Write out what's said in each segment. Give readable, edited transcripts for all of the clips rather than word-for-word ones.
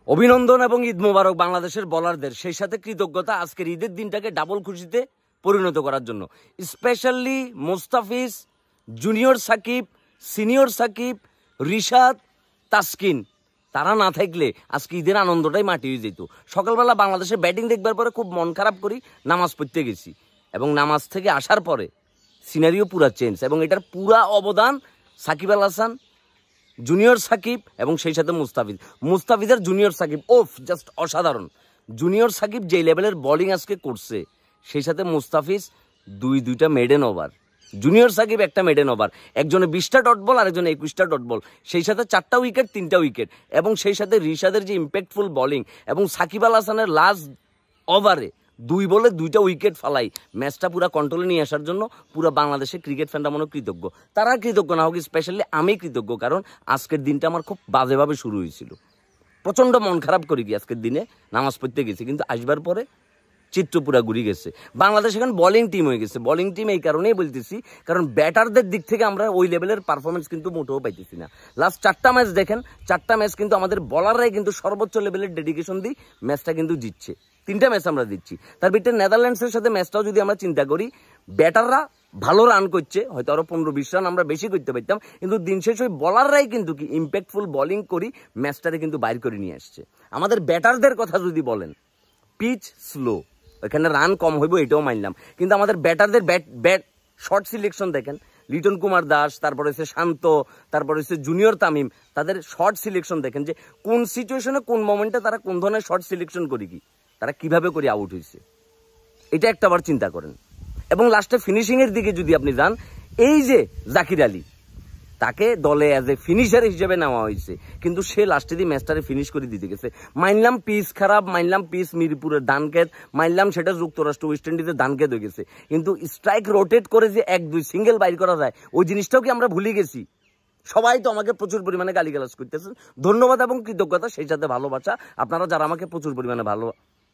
অভিনন্দন এবং ঈদ মোবারক বাংলাদেশের বোলারদের, সেই সাথে কৃতজ্ঞতা আজকের ঈদের দিনটাকে ডাবল খুশিতে পরিণত করার জন্য। Specially Mustafiz, junior Shakib, senior Shakib, Rishad, Taskin, তারা না থাকলে আজকে ঈদের আনন্দটাই মাটি হয়ে যেত। সকালবেলা বাংলাদেশের ব্যাটিং দেখবার পরে খুব মন খারাপ করি নামাজ পড়তে গেছি, এবং নামাজ থেকে আসার পরে সিনারিও পুরা চেঞ্জ, এবং এটার পুরা অবদান সাকিব আল হাসান, জুনিয়র সাকিব এবং সেই সাথে মুস্তাফিজের জুনিয়র সাকিব জাস্ট অসাধারণ। জুনিয়র সাকিব যে লেভেলের বোলিং আজকে করছে, সেই সাথে মুস্তাফিজ দুইটা মেডেন ওভার, জুনিয়র সাকিব একটা মেডেন ওভার, একজনে 20টা ডট বল আর একজনে 21টা ডট বল, সেই সাথে 4টা উইকেট 3টা উইকেট, এবং সেই সাথে রিশাদের যে ইম্প্যাক্টফুল বোলিং, এবং সাকিব আল হাসানের লাস্ট ওভারে 2 বলে 2টা উইকেট ফালাই ম্যাচটা পুরো কন্ট্রোলে নিয়ে আসার জন্য পুরো বাংলাদেশের ক্রিকেট ফ্যানরা মনে কৃতজ্ঞ। তারা কৃতজ্ঞ না হোক, স্পেশালি আমি কৃতজ্ঞ, কারণ আজকের দিনটা আমার খুব বাজেভাবে শুরু হয়েছিল। প্রচণ্ড মন খারাপ করি কি আজকের দিনে নামাজ পড়তে গেছি, কিন্তু আসবার পরে চিত্র পুরা ঘুরে গেছে। বাংলাদেশ এখন বোলিং টিম হয়ে গেছে। বোলিং টিম এই কারণেই বলতেছি, কারণ ব্যাটারদের দিক থেকে আমরা ওই লেভেলের পারফরমেন্স কিন্তু মোটেও পাইতেছি না। লাস্ট 4টা ম্যাচ দেখেন, 4টা ম্যাচ কিন্তু আমাদের বলাররাই কিন্তু সর্বোচ্চ লেভেলের ডেডিকেশন দিয়ে ম্যাচটা কিন্তু জিতছে। 3টা ম্যাচ আমরা দিচ্ছি, তার ভিতরে নেদারল্যান্ডসের সাথে ম্যাচটাও যদি আমরা চিন্তা করি, ব্যাটাররা ভালো রান করছে, হয়তো আরো 15-20 রান আমরা বেশি করতে পারতাম, কিন্তু দিন শেষ ওই বলাররাই কিন্তু কি ইম্প্যাক্টফুল বোলিং করি ম্যাচটারে কিন্তু বাইর করে নিয়ে আসছে। আমাদের ব্যাটারদের কথা যদি বলেন, পিচ স্লো, ওইখানে রান কম হইব এটাও মানলাম, কিন্তু আমাদের ব্যাটারদের ব্যাট শর্ট সিলেকশন দেখেন, লিটন কুমার দাস, তারপরে হচ্ছে শান্ত, তারপরে হচ্ছে জুনিয়র তামিম, তাদের শর্ট সিলেকশন দেখেন যে কোন সিচুয়েশনে কোন মোমেন্টে তারা কোন ধরনের শর্ট সিলেকশন করি, কি তারা কিভাবে করে আউট হয়েছে, এটা একটা আবার চিন্তা করেন। এবং লাস্টে ফিনিশিং এর দিকে যদি আপনি যান, এই যে জাকির আলী, তাকে দলে অ্যাজ এ ফিনিশার হিসেবে নেওয়া হয়েছে, কিন্তু সে লাস্টে দিয়ে ম্যাচটারে ফিনিশ করে দিতে গেছে। মানলাম পিচ খারাপ, মানলাম পিচ মিরপুরের দানকেত, মানলাম সেটা যুক্তরাষ্ট্র ওয়েস্ট ইন্ডিজের দানকেত হয়ে গেছে, কিন্তু স্ট্রাইক রোটেট করে যে 1-2 সিঙ্গেল বাইর করা যায়, ওই জিনিসটাও কি আমরা ভুলে গেছি? সবাই তো আমাকে প্রচুর পরিমাণে গালিগালাজ করতেছেন, ধন্যবাদ এবং কৃতজ্ঞতা, সেই সাথে ভালোবাসা আপনারা যারা আমাকে প্রচুর পরিমাণে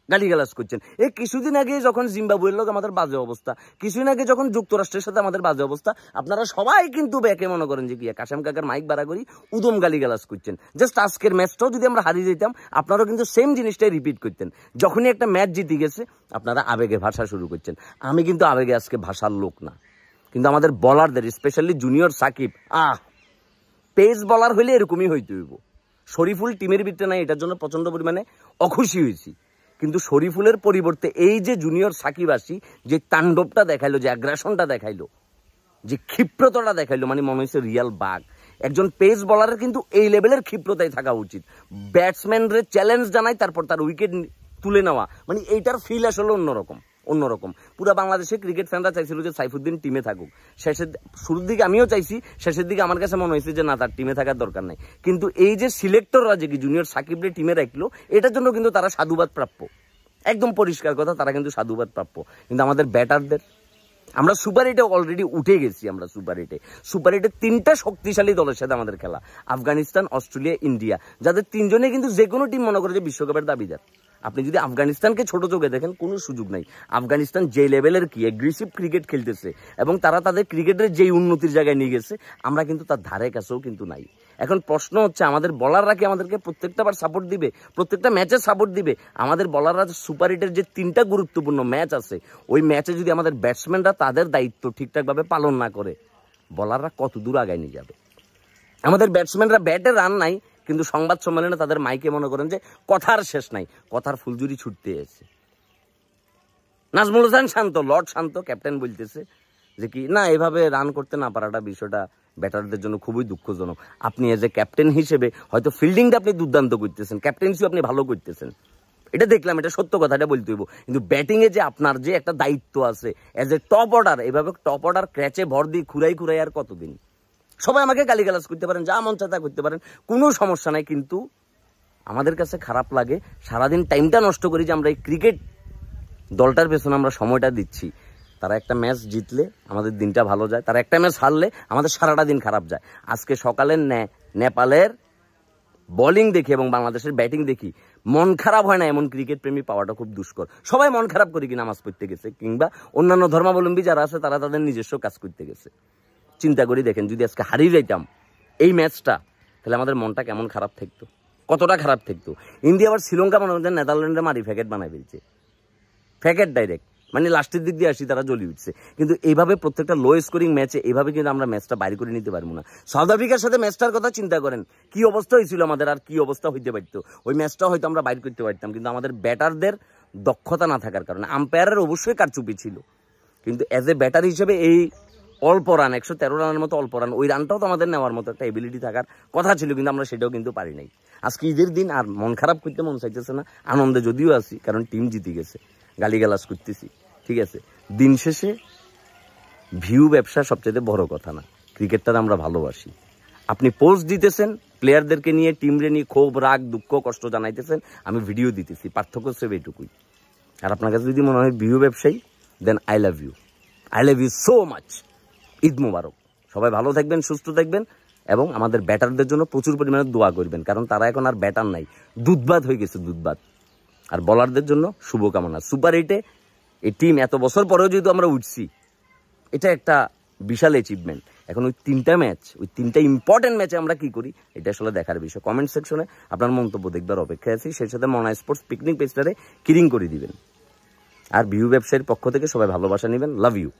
গালিগালাজ করছেন। এই কিছুদিন আগে যখন জিম্বাবুয়ের লোক আমাদের বাজে অবস্থা, কিছুদিন আগে যখন যুক্তরাষ্ট্রের সাথে আমাদের বাজে অবস্থা, আপনারা সবাই কিন্তু ব্যাকে মনে করেন যে কি কাশেম কাকার মাইক বাড়া করি উদম গালিগালাজ করছেন। জাস্ট আজকের ম্যাচটাও যদি আমরা হারিয়ে যেতাম, আপনারাও কিন্তু সেম জিনিসটাই রিপিট করতেন। যখনই একটা ম্যাচ জিতে গেছে, আপনারা আবেগে ভাষা শুরু করছেন। আমি কিন্তু আবেগে আজকে ভাষার লোক না, কিন্তু আমাদের বলারদের, specially junior Sakib, pace bowler হইলে এরকমই হইতে হইব। শরীফুল টিমের ভিতরে নাই, এটার জন্য প্রচন্ড পরিমাণে অখুশি হয়েছি, কিন্তু শরীফুলের পরিবর্তে এই যে জুনিয়র সাকিব আসি, যে তাণ্ডবটা দেখাইলো, যে আগ্রাসনটা দেখাইলো, যে ক্ষিপ্রতাটা দেখাইলো, মানে মনে হয়েছে রিয়াল বাঘ। একজন পেস বলারের কিন্তু এই লেভেলের ক্ষিপ্রতাই থাকা উচিত। ব্যাটসম্যানরে চ্যালেঞ্জ জানাই, তারপর তার উইকেট তুলে নেওয়া, মানে এইটার ফিল আসলে অন্যরকম। পুরো বাংলাদেশের ক্রিকেট ফ্যানরা চাইছিল যে সাইফুদ্দিন টিমে থাকুক। শুরুর দিকে আমিও চাইছি, শেষের দিকে আমার কাছে মনে হয়েছে যে না, তার টিমে থাকার দরকার নাই। কিন্তু এই যে সিলেক্টররা যে কি জুনিয়র সাকিবরে টিমে রাখলো, এটার জন্য কিন্তু তারা সাধুবাদ প্রাপ্য, একদম পরিষ্কার কথা, তারা কিন্তু সাধুবাদ প্রাপ্য। কিন্তু আমাদের ব্যাটারদের, আমরা সুপার 8-এ অলরেডি উঠে গেছি। আমরা সুপার 8-এ 3টা শক্তিশালী দলের সাথে আমাদের খেলা, আফগানিস্তান, অস্ট্রেলিয়া, ইন্ডিয়া, যাদের 3জনে কিন্তু যে কোনো টিম মনে করে যে বিশ্বকাপের দাবিদার। আপনি যদি আফগানিস্তানকে ছোট চোখে দেখেন, কোনো সুযোগ নাই। আফগানিস্তান যে লেভেলের কি অ্যাগ্রেসিভ ক্রিকেট খেলতেছে, এবং তারা তাদের ক্রিকেটের যেই উন্নতির জায়গায় নিয়ে গেছে, আমরা কিন্তু তার ধারে কাছেও কিন্তু নাই। এখন প্রশ্ন হচ্ছে, আমাদের বলাররা কি আমাদেরকে প্রত্যেকটা বার সাপোর্ট দিবে, প্রত্যেকটা ম্যাচে সাপোর্ট দিবে? আমাদের বলাররা সুপার 8-এর যে 3টা গুরুত্বপূর্ণ ম্যাচ আছে, ওই ম্যাচে যদি আমাদের ব্যাটসম্যানরা তাদের দায়িত্ব ঠিকঠাকভাবে পালন না করে, বলাররা কত দূর আগায় নিয়ে যাবে? আমাদের ব্যাটসম্যানরা ব্যাটে রান নাই, কিন্তু সংবাদ সম্মেলনে তাদের মাইকে মনে করেন যে কথার শেষ নাই, কথার ফুলঝুরি ছুটতে এসে। নাজমুল হোসেন শান্ত, লর্ড শান্ত ক্যাপ্টেন বলতেছে যে কি না, এভাবে রান করতে না পারাটা বিষয়টা ব্যাটারদের জন্য খুবই দুঃখজনক। আপনি এজ এ ক্যাপ্টেন হিসেবে হয়তো ফিল্ডিংটা আপনি দুর্দান্ত করতেছেন, ক্যাপ্টেন্সিও আপনি ভালো করতেছেন, এটা দেখলাম, এটা সত্য কথা, এটা বলতে হইব, কিন্তু ব্যাটিংয়ে যে আপনার যে একটা দায়িত্ব আছে এজ এ টপ অর্ডার, এভাবে টপ অর্ডার ক্র্যাচে ভর দিয়ে খুরাই আর কতদিন? সবাই আমাকে গালিগালাজ করতে পারেন, যা মন চায় তা করতে পারেন, কোনো সমস্যা নাই, কিন্তু আমাদের কাছে খারাপ লাগে সারাদিন টাইমটা নষ্ট করি যে আমরা এই ক্রিকেট দলটার পেছনে আমরা সময়টা দিচ্ছি। তারা একটা ম্যাচ জিতলে আমাদের দিনটা ভালো যায়, তারা একটা ম্যাচ হারলে আমাদের সারাটা দিন খারাপ যায়। আজকে সকালের নেপালের বোলিং দেখি এবং বাংলাদেশের ব্যাটিং দেখি, মন খারাপ হয় না এমন ক্রিকেট প্রেমী পাওয়াটা খুব দুষ্কর। সবাই মন খারাপ করি কি নামাজ পড়তে গেছে, কিংবা অন্যান্য ধর্মাবলম্বী যারা আছে তারা তাদের নিজস্ব কাজ করতে গেছে। চিন্তা করি দেখেন, যদি আজকে হারিয়ে যাইতাম এই ম্যাচটা, তাহলে আমাদের মনটা কেমন খারাপ থাকতো। কতটা খারাপ থাকতো। ইন্ডিয়া আবার শ্রীলঙ্কা মনে হচ্ছে নেদারল্যান্ডে মারি প্যাকেট বানাই ফেলছে, প্যাকেট ডাইরেক্ট, মানে লাস্টের দিক দিয়ে আসি তারা জ্বলি উঠছে। কিন্তু এইভাবে প্রত্যেকটা লো স্কোরিং ম্যাচে এইভাবে কিন্তু আমরা ম্যাচটা বাইরে করে নিতে পারবো না। সাউথ আফ্রিকার সাথে ম্যাচটার কথা চিন্তা করেন, কি অবস্থা হয়েছিল আমাদের, আর কি অবস্থা হইতে পারতো। ওই ম্যাচটা হয়তো আমরা বাইর করতে পারতাম, কিন্তু আমাদের ব্যাটারদের দক্ষতা না থাকার কারণে। আম্পায়ারের অবশ্যই কারচুপি ছিল, কিন্তু অ্যাজ এ ব্যাটার হিসেবে এই অল্প রান 113 রানের মতো অল্প রান, ওই রানটাও তো আমাদের নেওয়ার মতো একটা এবিলিটি থাকার কথা ছিল, কিন্তু আমরা সেটাও কিন্তু পারি নাই। আজকে ঈদের দিন আর মন খারাপ করতে মন চাইতেছে না, আনন্দে যদিও আছি কারণ টিম জিতে গেছে, গালিগালাজ করতেছি, ঠিক আছে। দিন শেষে ভিউ ব্যবসা সবচেয়ে বড় কথা না, ক্রিকেটটা আমরা ভালোবাসি। আপনি পোস্ট দিতেছেন প্লেয়ারদেরকে নিয়ে, টিমরে নিয়ে ক্ষোভ, রাগ, দুঃখ, কষ্ট জানাইতেছেন, আমি ভিডিও দিতেছি, পার্থক্য সেভ এইটুকুই। আর আপনার কাছে যদি মনে হয় ভিউ ব্যবসায়ী, then I love you so much. Eid Mubarak, সবাই ভালো থাকবেন, সুস্থ থাকবেন, এবং আমাদের ব্যাটারদের জন্য প্রচুর পরিমাণে দোয়া করবেন, কারণ তারা এখন আর ব্যাটার নাই, দুধবাদ হয়ে গেছে, দুধবাদ। আর বলারদের জন্য শুভকামনা। সুপার 8-এ এই টিম এত বছর পরেও যেহেতু আমরা উঠছি, এটা একটা বিশাল অ্যাচিভমেন্ট। এখন ওই 3টা ম্যাচ, ওই 3টা ইম্পর্টেন্ট ম্যাচে আমরা কি করি, এটা আসলে দেখার বিষয়। কমেন্ট সেকশনে আপনার মন্তব্য দেখবার অপেক্ষায় আছি। সেই সাথে মনা স্পোর্টস পিকনিক পেজটারে কিরিং করে দিবেন। আর ভিউ ব্যবসায়ীর পক্ষ থেকে সবাই ভালোবাসা নেবেন। Love you.